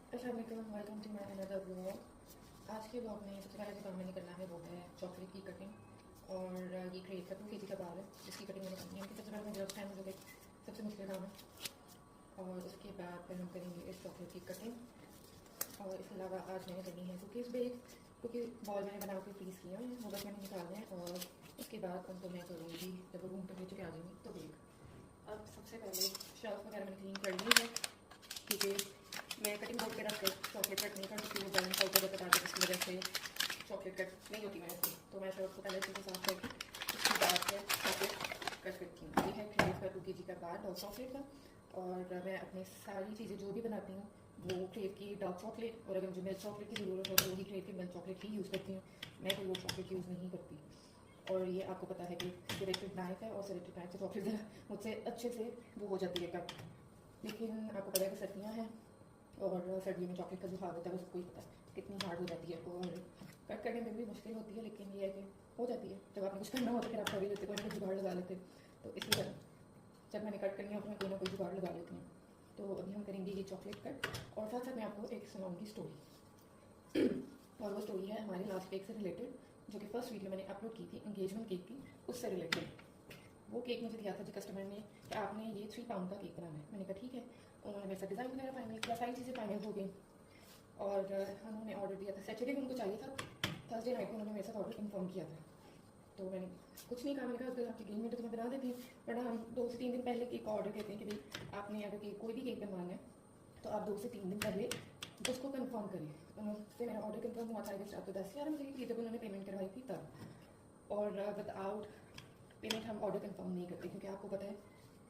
Welcome to my another blog. आज के blog में सबसे पहले जो काम मैंने करना है वो है चॉकलेट की कटिंग। और ये क्रेट का 2 kg का बाल है जिसकी कटिंग मैंने करनी है। सबसे पहले मुझे टाइम जो कि सबसे मुश्किल काम है। और उसके बाद फिर हम करेंगे इस चॉकलेट की कटिंग। और इसके अलावा आज मैंने करनी है कुकीज़ बेक, क्योंकि बॉल मैंने बना के फ्रीज़ किए हैं, वो बस मैंने निकालना है। और उसके बाद उनको मैं करूँगी जब वो रूम टेम्परेचर पे आ जाएंगी तो बेक। अब सबसे पहले शेल्फ वगैरह मैंने क्लीन कर ली है, क्योंकि मैं कटिंग बोर्ड पे रख कर चॉकलेट कट नहीं कर सकती, वो बर्न आउट हो जाता है जिसकी वजह से चॉकलेट कट नहीं होती मेरे से। तो मैं शेल्फ को पहले अच्छे से साफ करके उसके बाद से चॉकलेट कट करती हूँ। ये है क्रेव का 2 kg का बार डार्क चॉकलेट का। और मैं अपनी सारी चीज़ें जो भी बनाती हूँ वो क्रेव की डार्क चॉकलेट, और अगर मुझे मिल्क चॉकलेट की ज़रूरत हो तो वही क्रेव की मिल्क चॉकलेट ही यूज़ करती हूँ। मैं कोई वो चॉकलेट यूज़ नहीं करती। और ये आपको पता है कि सिलेक्टेड नाइफ है, और सिलेक्टेड नाइफ से चॉकलेट मुझसे अच्छे से वो हो जाती है कट। लेकिन आपको पता है कि सर्दियाँ हैं और सर्दियों में चॉकलेट का जो हाल होता है वो सबको ही पता है कितनी हार्ड हो जाती है। और कट करने में भी मुश्किल होती है, लेकिन ये है कि हो जाती है। जब आपने कुछ करना हो तो फिर आप कर ही लेते, कोई ना कोई जुगाड़ लगा लेते। तो इसी तरह जब मैंने कट करनी हो तो मैं कोई ना कोई जुगाड़ लगा लेती हूँ। तो अभी हम करेंगे ये चॉकलेट कट। और साथ साथ मैं आपको एक सुनाऊँगी स्टोरी। और वो स्टोरी है हमारे लास्ट केक से रिलेटेड, जो कि फर्स्ट वीडियो मैंने अपलोड की थी एंगेजमेंट केक की, उससे रिलेटेड। वो केक मुझे दिया था जी कस्टमर ने कि आपने ये 3 पाउंड का केक बनाना है। मैंने कहा ठीक है। उन्होंने मेरे साथ डिज़ाइन वगैरह फाइनल किया, सारी चीज़ें फाइनल हो गई। और उन्होंने ऑर्डर दिया था सैटरडे को, उनको चाहिए था। थर्सडे नाइट को उन्होंने मेरे साथ ऑर्डर इन्फॉर्म किया था। तो मैंने कुछ नहीं कहा, मैंने कहा अगर आपकी गेम में तो मैं बना देती हूँ, वरना हम 2 से 3 दिन पहले केक का ऑर्डर देते हैं कि भाई आपने अगर केक कोई भी केक बनवाना है तो आप 2 से 3 दिन पहले उसको कन्फर्म करिए। उनसे मेरा ऑर्डर कन्फर्म हुआ था रात को 10-11 बजे की, जब उन्होंने पेमेंट करवाई थी तब। और विदाउट पेमेंट हम ऑर्डर कंफर्म नहीं करते, क्योंकि आपको पता है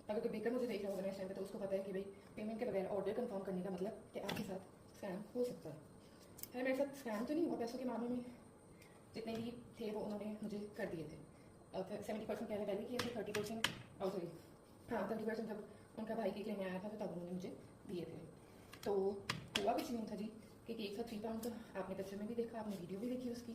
अगर कोई बेकर मुझे देख रहा होगा नेक्स्ट टाइम पे तो उसको पता है कि भाई पेमेंट के बगैर ऑर्डर कंफर्म करने का मतलब कि आपके साथ स्कैम हो सकता है। खैर मेरे साथ स्कैम तो नहीं हुआ, पैसों के मामले में जितने भी थे वो उन्होंने मुझे कर दिए थे। 70% कहने पहले किए थे, 30% सॉरी हाँ 30% जब उनका भाई केक लेने आया था तो तब उन्होंने मुझे दिए थे। तो हुआ कुछ नहीं था जी कि केक था 3 पाउंड का। आपने पिक्चर में भी देखा, आपने वीडियो भी देखी उसकी।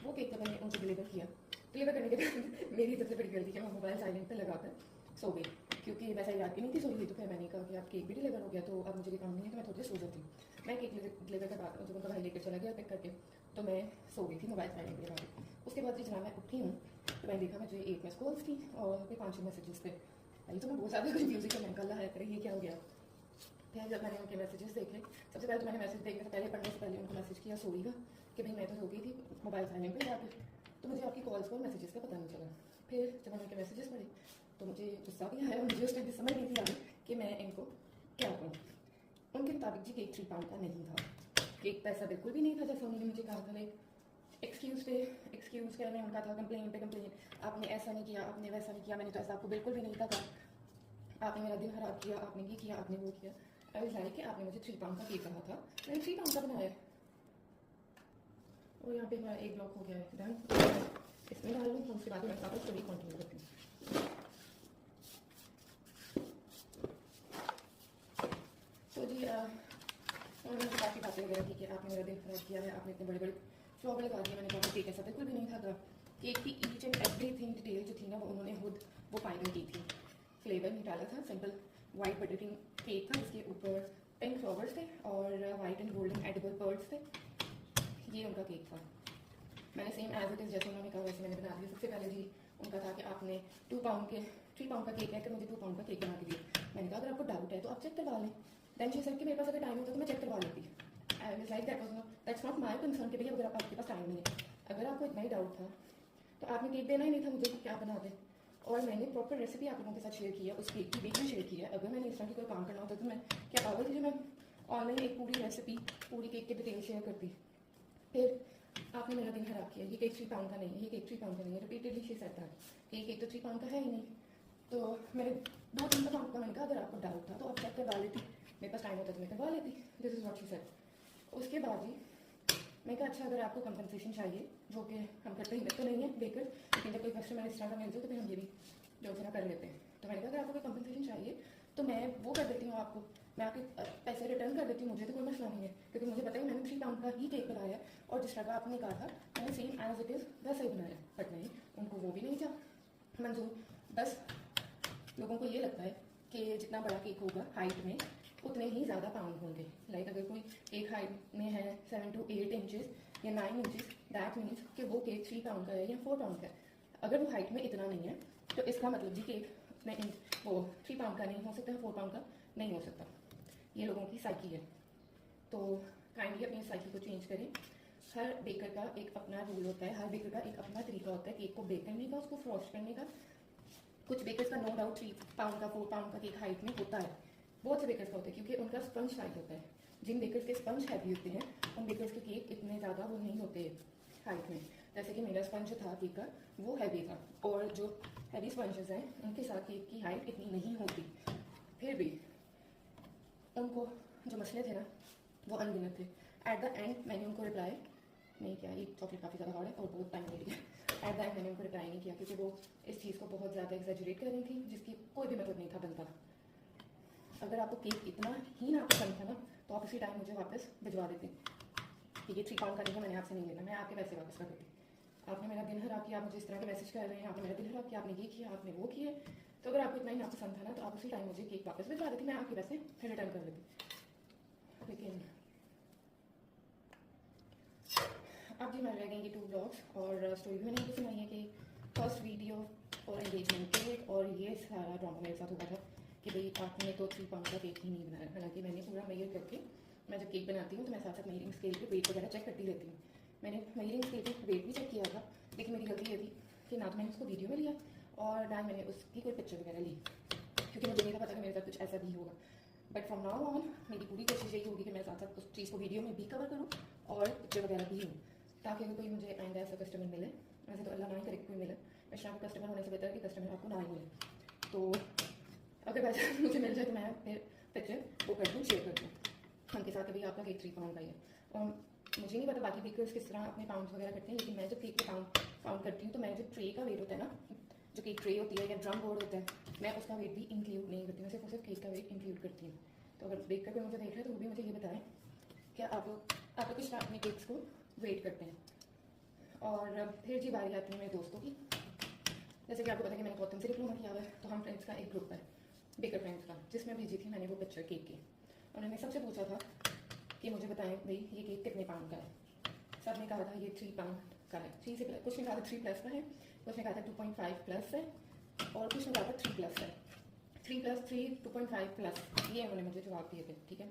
वो केक जब मैंने उनको डिलीवर किया, डिलीवर करने के बाद मेरी सबसे बड़ी गलती है मैं मोबाइल साइलेंट पे लगाकर सो गई, क्योंकि वैसा याद भी नहीं थी सो गई। तो फिर मैंने कहा कि आप केक भी डिलीवर हो गया तो अब मुझे भी काम नहीं है, तो मैं थोड़ी देर सो जाती हूँ। मैं केक डिलीवर के बाद जब उनका भाई लेकर चला गया पिक करके तो मैं सो गई थी मोबाइल साइलेंट पे लगा के। उसके बाद जब मैं उठी हूँ तो मैंने देखा मुझे 8 मिस कॉल्स थी और फिर 5-6 मैसेजेस थे। भाई तो मैं बहुत ज़्यादा कन्फ्यूज है, मैंने कहा है करे ये क्या हो गया। फिर जब मैंने उनके मैसेजेस देखे, सबसे पहले तो मैंने मैसेज देखने से पहले पढ़ने से पहले उनको मैसेज किया सॉरी का कि भाई मैं तो सो गई थी मोबाइल साइलेंट पे जाके, तो मुझे आपकी कॉल्स और मैसेजेस का पता नहीं चला। फिर जब मैंने उनके मैसेजेस पढ़े तो मुझे गुस्सा भी आया और मुझे उस टाइम समझ नहीं थी आगे कि मैं इनको क्या कहूँ। उनके मुताबिक जी केक 3 पाउंड का नहीं था, केक पैसा बिल्कुल भी नहीं था जैसा उन्होंने मुझे कहा था। लाइक एक्सक्यूज़ पे एक्सक्यूज़ कहने उनका था, कंप्लेन पे कंप्लेन, आपने ऐसा नहीं किया, आपने वैसा नहीं किया, मैंने तो ऐसा आपको बिल्कुल भी नहीं कहा, आपने मेरा दिन खराब किया, आपने ये किया, आपने वो किया। आई वाज लाइक कि आपने मुझे 3 पाउंड का केक कहा था, मैंने 3 पाउंड का बनाया है। और यहाँ पे हमारा एक ब्लॉक हो गया है डन। इसमें डाल लूँ, उसके बाद मैं वापस स्टोरी कंटिन्यू करती हूँ। तो जी उन्होंने काफ़ी बातें वगैरह की कि आपने मेरा दिन खराब किया है, आपने इतने बड़े बड़े फ्लॉग लगा दिए। मैंने कहा केक ऐसा बिल्कुल भी नहीं था। केक की ईच एंड एवरीथिंग डिटेल जो थी ना वो उन्होंने खुद वो फाइनल की थी। फ्लेवर नहीं डाला था, simple white butter cream cake था, इसके ऊपर पिंक फ्लावर्स थे और white and golden edible pearls थे। ये उनका केक था। मैंने सेम एज इट इज़ जैसे उन्होंने कहा वैसे मैंने बना दिया। सबसे पहले जी उनका था कि आपने 2 पाउंड के 3 पाउंड का केक है कि मुझे 2 पाउंड का केक बना के दिया। मैंने कहा अगर आपको डाउट है तो आप चेक करवा लें। देन शी सेड कि मेरे पास अगर टाइम होता तो मैं चेक करवा लेती। I was like that's not my concern कि भैया अगर आपके पास टाइम नहीं है, अगर आपको इतना ही डाउट था तो आपने केक देना ही नहीं था मुझे कि क्या बना दे। और मैंने प्रॉपर रेसिपी आप लोगों के साथ शेयर की है, उस केक की भी शेयर की है। अगर मैंने इस तरह की कोई काम करना होता तो मैं क्या पागल थी जो मैं ऑनलाइन एक पूरी रेसिपी पूरी केक की डिटेल शेयर करती। फिर आपने मेरा दिन खराब किया, ये केक 3 पाउंड का नहीं है, ये केक 3 पाउंड का नहीं है। रिपीटेडली शी सेड दैट कि ये केक तो 3 पाउंड का है ही नहीं। तो मैंने 2-3 दफ़ा आपको मैंने कहा अगर आपको डाउट था तो आप चेक करवा लेती, मेरे पास टाइम होता तो मैं करवा लेती। This is what she said. उसके बाद ही मैं कहा अच्छा अगर आपको कंपनसेशन चाहिए, जो कि हम करते ही तो नहीं है बेकर, लेकिन जब कोई कस्टमर इस तरह का मिल जाए तो फिर हम ये भी जो है ना कर लेते हैं। तो मैंने कहा अगर आपको कोई कंपनसेशन चाहिए तो मैं वो कर देती हूँ आपको, मैं आपके पैसे रिटर्न कर देती हूँ, मुझे तो कोई मसला नहीं है, क्योंकि मुझे पता है मैंने 3 पाउंड का ही केक बनाया है और जिस तरह का आपने कहा था मैंने सेम एज इट इज़ वैसा ही बनाया। बट नहीं, उनको वो भी नहीं था मंजूर। बस लोगों को ये लगता है कि जितना बड़ा केक होगा हाइट में उतने ही ज़्यादा पाउंड होंगे। लाइक अगर कोई केक केक हाइट में है 7 to 8 इंचज़ या 9 इंचज़, दैट मीन्स कि वो केक 3 पाउंड का है या 4 पाउंड का है। अगर वो हाइट में इतना नहीं है तो इसका मतलब जी केक में वो 3 पाउंड का नहीं हो सकता, 4 पाउंड का नहीं हो सकता। ये लोगों की साइकी है, तो काइंडली अपनी साइकी को चेंज करें। हर बेकर का एक अपना रूल होता है, हर बेकर का एक अपना तरीका होता है केक को बेक करने का, उसको फ्रॉस्ट करने का। कुछ बेकर्स का नो डाउट 3 पाउंड का 4 पाउंड का केक हाइट में होता है, बहुत से बेकर्स का होता है क्योंकि उनका स्पंज टाइट होता है। जिन बेकर्स के स्पंज हैवी होते हैं उन बेकर्स के केक इतने ज़्यादा वो नहीं होते हाइट में। जैसे कि मेरा स्पंज था केक का वो हैवी था, और जो हैवी स्पंजेस हैं उनके साथ केक की हाइट इतनी नहीं होती। फिर भी उनको जो मसले थे ना वो अनगिनत थे। एट द एंड मैंने उनको रिप्लाई नहीं किया, ये चॉकलेट काफ़ी ज़्यादा हार्ड है और बहुत टाइम ले लिया। एट द एंड मैंने उनको रिप्लाई नहीं किया क्योंकि वो इस चीज़ को बहुत ज़्यादा एग्जैजरेट कर रही थी जिसकी कोई भी मतलब नहीं था बनता। अगर आपको केक इतना ही ना पसंद था ना तो आप उसी टाइम मुझे वापस भिजवा देते कि ये 3 पाउंड का नहीं है, मैंने आपसे नहीं लेना, मैं आपके पैसे वापस कर देती। आपने मेरा दिन खराब किया, आप मुझे इस तरह के मैसेज कर रहे हैं, आपने मेरा दिन खराब किया, आपने ये किया, आपने वो किया। तो अगर आपको इतना ही नापसंद था ना तो आप उसी टाइम मुझे केक वापस भिजवा देती, मैं आपके पैसे फिर रिटर्न कर देती। लेकिन अब जी हमारे रह गए ये 2 ब्लॉग्स, और स्टोरी भी मैंने आपको सुनाई है कि फर्स्ट वीडियो और एंगेजमेंट केक, और ये सारा ड्रामा मेरे साथ हुआ था कि भाई आपने तो 3 पाउंड का केक ही नहीं बनाया। हालांकि मैंने पूरा मेजर करके, मैं जब केक बनाती हूँ तो मैं साथ साथ मेजरिंग स्केल पे वेट वगैरह चेक करती रहती हूँ। मैंने मेजरिंग स्केल पे वेट भी चेक किया था, लेकिन मेरी गलती ये थी कि ना तो मैंने उसको वीडियो में लिया और ना मैंने उसकी कोई पिक्चर वगैरह ली, क्योंकि मुझे नहीं था पता कि मेरे साथ कुछ ऐसा भी होगा। बट फ्रॉम नाउ ऑन मेरी पूरी कोशिश यही होगी कि मैं साथ साथ उस चीज़ को वीडियो में भी कवर करूँ और पिक्चर वगैरह भी लूँ, ताकि अगर कोई मुझे आइंदा ऐसा कस्टमर मिले, वैसे तो अल्लाह ना ही करे कोई मिले, इस तरह का कस्टमर होने से बेहतर कि कस्टमर आपको ना ही मिले। तो अगर वैसे मुझे मिल जाए तो मैं फिर पिक्चर वो कर दूँ, शेयर कर दूँ उनके साथ कि भाई आपका केक 3 पाउंड का ही है। और मुझे नहीं पता बाकी बेकर्स किस तरह अपने पाउंड्स वगैरह करते हैं, लेकिन मैं जब केक के पाउंड करती हूँ तो मैं जो ट्रे का वेट होता है ना, जो केक ट्रे होती है या ड्रम बोर्ड होता है, मैं उसका वेट भी इंक्लूड नहीं करती, मैं सिर्फ और सिर्फ केक का वेट इंक्लूड करती हूँ। तो अगर बेकर कोई मुझे देख रहा है तो वो भी मुझे ये बताएं कि आप लोग किस तरह अपने केक्स को वेट करते हैं। और फिर जी बारी आती है मेरे दोस्तों की। जैसे कि आपको पता है कि मैंने गौतम से डिप्लोमा किया हुआ है, तो हम फ्रेंड्स का एक ग्रुप है बेकर फ्रेंड्स का, जिसमें भेजी थी मैंने वो पिक्चर केक की। उन्होंने सबसे पूछा था कि मुझे बताएं भाई ये केक कितने पाउंड का है। सब ने कहा था ये 3 पाउंड का है, 3 से प्लस, कुछ ने कहा था 3 प्लस का है, कुछ ने कहा था 2.5 प्लस है, और कुछ ने कहा था 3 प्लस है। 3 प्लस 3 2.5 प्लस, ये उन्होंने मुझे जवाब दिए थे। ठीक है,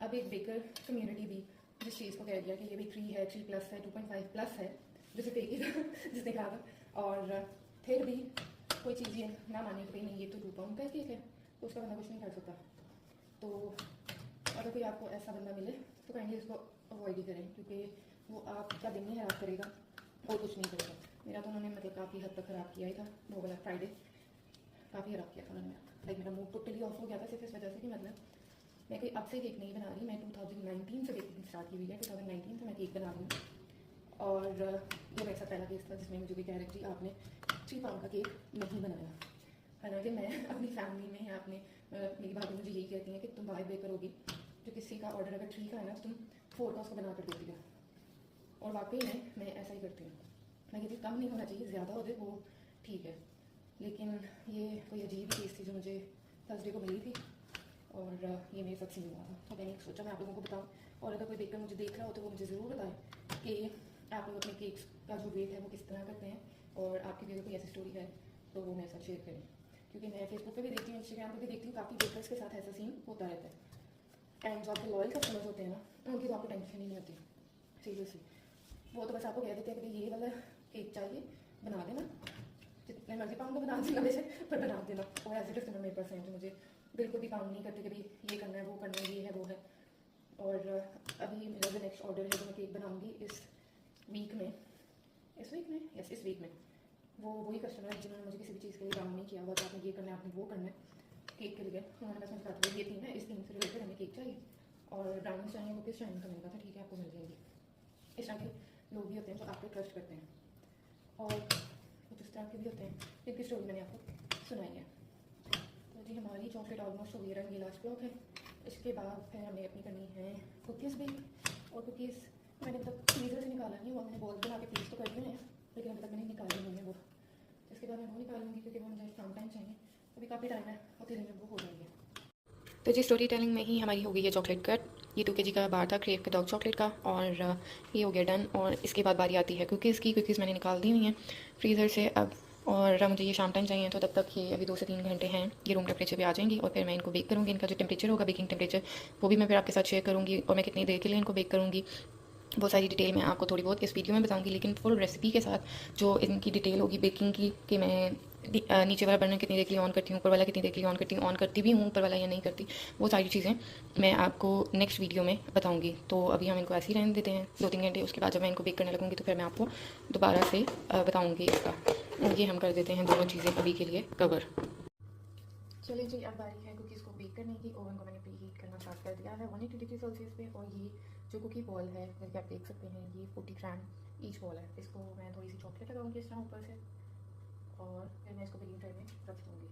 अब एक बेकर कम्युनिटी भी जिस चीज़ को कह दिया कि ये भी 3 है, 3 प्लस है, 2.5 प्लस है, जैसे फेक ही था जिसने कहा था, और फिर भी कोई चीज़ ये ना माने कि भाई नहीं ये तो 2 पाउंड का केक है, तो उसका बंदा कुछ नहीं कर सकता। तो अगर कोई आपको ऐसा बंदा मिले तो काइंडली उसको अवॉइड ही करें, क्योंकि वो आपका दिन ही खराब करेगा और कुछ नहीं करेगा। मेरा तो उन्होंने मतलब काफ़ी हद तक ख़राब किया ही था, वो वाला फ्राइडे काफ़ी ख़राब किया था उन्होंने। लाइक मेरा मूड टोटली ऑफ हो गया था सिर्फ इस वजह से कि मतलब मैं कोई अब से केक नहीं बना रही, मैं 2019 से बेकिंग स्टार्ट की हुई है, 2019 से मैं केक बना रही हूँ। और ये मेरे साथ पहला केस था जिसमें मुझे भी कह रही थी आपने 3 पाउंड का केक नहीं बनाया। हालांकि मैं अपनी फैमिली में या अपने मेरी भाभी मुझे यही कहती हैं कि तुम बाहर बेकर होगी, जो किसी का ऑर्डर अगर 3 का है ना तो तुम 4 का उसको बना कर देती हो। और वाकई में मैं ऐसा ही करती हूँ। मैं कहती कम नहीं होना चाहिए, ज़्यादा हो जाए वो ठीक है, लेकिन ये कोई अजीब चीज़ थी जो मुझे थर्सडे को मिली थी और ये मेरे साथ सीन हुआ था। तो मैंने सोचा मैं आप लोगों को बताऊँ, और अगर कोई बेकर मुझे देख रहा हो तो वो मुझे ज़रूर बताएं कि आप लोग अपने केक्स का जो वेट है वो किस तरह करते हैं, और आपकी भी अगर कोई ऐसी स्टोरी है तो वो मेरे साथ शेयर करें, क्योंकि मैं फेसबुक पे भी देखती हूँ, इंस्टाग्राम पे भी देखती हूँ, काफ़ी बेकर्स के साथ ऐसा सीन होता रहता है। एंड जो आपके लॉयल कस्टमर्स होते हैं ना उनकी तो आपको टेंशन ही नहीं होती, सीरियसली। वो तो बस आपको कह देते हैं कि ये वाला केक चाहिए बना देना, जितने मर्जी पाउंड का बना देना वैसे पर बना देना। और ऐसे कस्टमर मेरे पास हैं जो मुझे बिल्कुल भी काउंट नहीं करते कि भाई ये करना है, वो करना है, ये है, वो है। और अभी मेरा जो नेक्स्ट ऑर्डर है जो मैं केक बनाऊँगी इस वीक में, इस वीक में वो वही कस्टमर है जिन्होंने मुझे किसी भी चीज़ के लिए काम नहीं किया हुआ कि आपने ये करना है, आपने वो करना है केक के लिए। उन्होंने बस मुझे कहा था ये 3 है, इस 3 से रिलेटेड हमें केक चाहिए और ब्राउनीज चाहिए, वो किस टाइम का मैंने कहा था ठीक है आपको मिल जाएंगी। इस तरह के लोग भी होते हैं जो आप पे ट्रस्ट करते हैं, और कुछ इस तरह के भी होते हैं जिनकी स्टोरी मैंने आपको सुनाई है। तो जी हमारी चॉकलेट ऑलमोस्ट हो गई है, ये लास्ट ब्लॉक है। इसके बाद फिर हमें अपनी करनी है कुकीज़ भी, और कुकीज़ मैंने तब फ्रीज़र से निकाला नहीं हुआ, मैंने बॉल बना के फ्रीज तो कर दिए हैं, लेकिन अभी तक मैंने निकाली नहीं है वो। इसके बाद मैं वो निकालूंगी क्योंकि वो मुझे फ्रॉम टाइम चाहिए, अभी काफ़ी टाइम है, उतनी देर में वो हो जाएंगे। तो जी स्टोरी टेलिंग में ही हमारी हो गई है चॉकलेट कट। ये 2 kg का बार था क्रेव के डार्क चॉकलेट का, और ये हो गया डन। और इसके बाद बारी आती है कुकीज़ की। कुकीज़ मैंने निकाल दी हुई हैं फ्रीज़र से अब, और मुझे ये शाम टाइम चाहिए, तो तब तक ये अभी 2 से 3 घंटे हैं, ये रूम टेम्परेचर पे आ जाएंगी। और फिर मैं इनको बेक करूँगी। इनका जो टेम्परेचर होगा, बेकिंग टेम्परेचर, वो भी मैं फिर आपके साथ शेयर करूँगी, और मैं कितनी देर के लिए इनको बेक करूँगी वो सारी डिटेल मैं आपको थोड़ी बहुत इस वीडियो में बताऊंगी। लेकिन फुल रेसिपी के साथ जो इनकी डिटेल होगी बेकिंग की, कि मैं नीचे वाला बर्नर कितनी देर के लिए ऑन करती हूँ, ऊपर वाला कितनी देर के लिए ऑन करती हूँ, ऑन करती भी हूँ ऊपर वाला या नहीं करती, वो सारी चीज़ें मैं आपको नेक्स्ट वीडियो में बताऊँगी। तो अभी हम इनको ऐसे ही रहने देते हैं 2-3 घंटे। उसके बाद जब मैं इनको बेक करने लगूँगी तो फिर मैं आपको दोबारा से बताऊँगी इसका। ये हम कर देते हैं दोनों चीज़ें अभी के लिए कवर। चलिए जी, अब बारी है कुकीज़ को बेक करने की। ओवन को मैंने प्री हीट करना स्टार्ट कर दिया है 180 डिग्री सेल्सियस पे। और ये जो कुकी बॉल है, जैसे आप देख सकते हैं, ये 40 ग्राम ईच बॉल है। इसको मैं थोड़ी सी चॉकलेट लगाऊंगी इस तरह ऊपर से, और फिर मैं इसको बेकिंग ट्रे में रख दूँगी।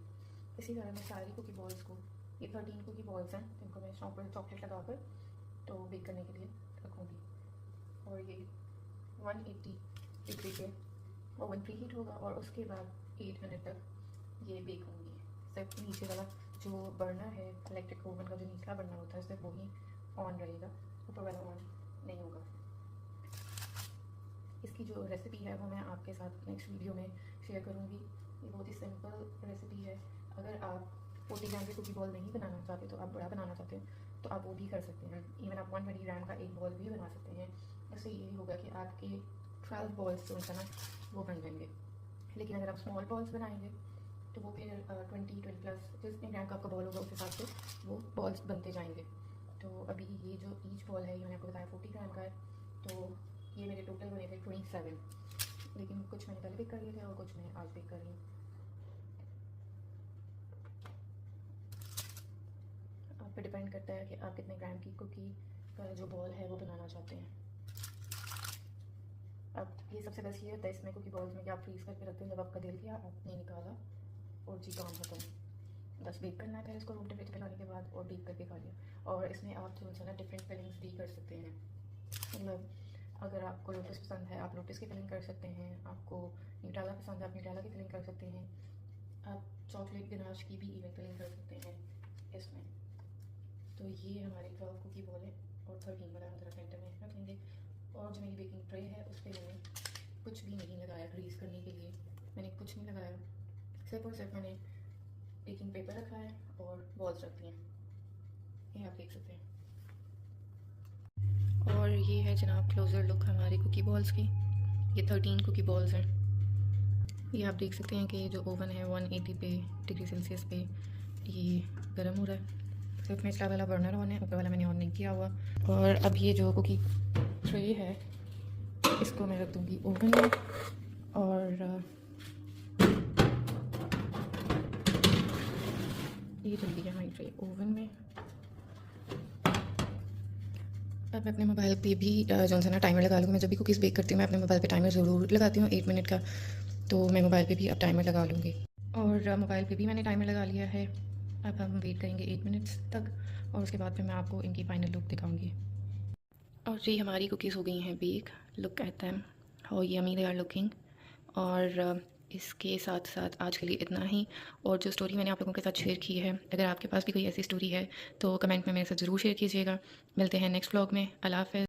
इसी तरह मैं सारी कुकी बॉल्स को, ये 13 कुकी बॉल्स हैं, जिनको मैं इस तरह ऊपर चॉकलेट लगाकर तो बेक करने के लिए रखूँगी। और ये 180 डिग्री पे ओवन प्री हीट होगा, और उसके बाद 8 मिनट तक ये बेक होंगी। सिर्फ नीचे वाला जो बर्नर है, इलेक्ट्रिक ओवन का जो निचला बर्नर होता है, सिर्फ वही ऑन रहेगा, ऊपर वाला ऑन नहीं होगा। इसकी जो रेसिपी है वो मैं आपके साथ नेक्स्ट वीडियो में शेयर करूँगी। ये बहुत ही सिंपल रेसिपी है। अगर आप 40 ग्राम की कुकी बॉल नहीं बनाना चाहते, तो आप बड़ा बनाना चाहते हैं तो आप वो भी कर सकते हैं। इवन आप 120 ग्राम का एक बॉल भी बना सकते हैं। इससे ये होगा कि आपके 12 बॉल्स जो है ना वो बन जाएंगे। लेकिन अगर आप स्मॉल बॉल्स बनाएंगे तो वो फिर 20 प्लस जितने ग्राम का आपका बॉल होगा उस हिसाब से वो बॉल्स बनते जाएंगे। तो अभी ये जो ईच बॉल है, ये मैंने आपको बताया 40 ग्राम का है, तो ये मेरे टोटल बने थे 27। लेकिन कुछ मैंने पहले बेक कर लिए थे और कुछ मैं आज बेक कर रही हूँ। आप पे डिपेंड करता है कि आप कितने ग्राम की कुकी का जो बॉल है वो बनाना चाहते हैं। अब ये सबसे बेस्ट ये होता है इसमें कुकी बॉल्स में कि आप फ्रीज़ करके रखते हैं, जब आपका दिल किया आपने निकाला और जी काम खत्म। बस बेक करना है इसको रूम टेम्परेचर पे लाने के बाद, और बेक करके खा लिया। और इसमें आप जो है ना डिफरेंट फिलिंग्स भी कर सकते हैं। मतलब अगर आपको लोटस पसंद है, आप लोटस की फिलिंग कर सकते हैं। आपको न्यूटेला पसंद है, आप न्यूटेला की फिलिंग कर सकते हैं। आप चॉकलेट गनाश की भी इवन फिलिंग कर सकते हैं इसमें। तो ये हमारे 12 कुकी बॉल है, और 13 वाला हम जरा सेंटर में रख लेंगे। और जो मेरी बेकिंग ट्रे है उस पर मैंने कुछ भी नहीं लगाया ग्रीस करने के लिए, मैंने कुछ नहीं लगाया। सिर्फ और सिर्फ मैंने बेकिंग पेपर रखा है और बॉल्स रख दी हैं, ये आप देख सकते हैं। और ये है जनाब क्लोज़र लुक हमारी कुकी बॉल्स की। ये 13 कुकी बॉल्स हैं। ये आप देख सकते हैं कि जो ओवन है 180 डिग्री सेल्सियस पे ये गर्म हो रहा है। सिर्फ निचला वाला बर्नर ऑन है, ऊपर वाला मैंने ऑन नहीं किया हुआ। और अब ये जो कुकी ट्रे है इसको मैं रख दूँगी ओवन में। और ये चल गई है हमारी ट्रे ओवन में। अब मैं अपने मोबाइल पे भी जो है ना टाइमर लगा लूँगी। मैं जब भी कुकीज़ बेक करती हूँ मैं अपने मोबाइल पे टाइमर ज़रूर लगाती हूँ 8 मिनट का, तो मैं मोबाइल पे भी अब टाइमर लगा लूँगी। और मोबाइल पे भी मैंने टाइमर लगा लिया है। अब हम वेट करेंगे 8 मिनट्स तक, और उसके बाद फिर मैं आपको इनकी फ़ाइनल लुक दिखाऊँगी। और जी हमारी कुकीज़ हो गई हैं bake. Look at them how yummy they are looking. और इसके साथ साथ आज के लिए इतना ही। और जो स्टोरी मैंने आप लोगों के साथ शेयर की है, अगर आपके पास भी कोई ऐसी स्टोरी है तो कमेंट में मेरे साथ ज़रूर शेयर कीजिएगा। मिलते हैं नेक्स्ट व्लॉग में। अल्लाह हाफ़िज़।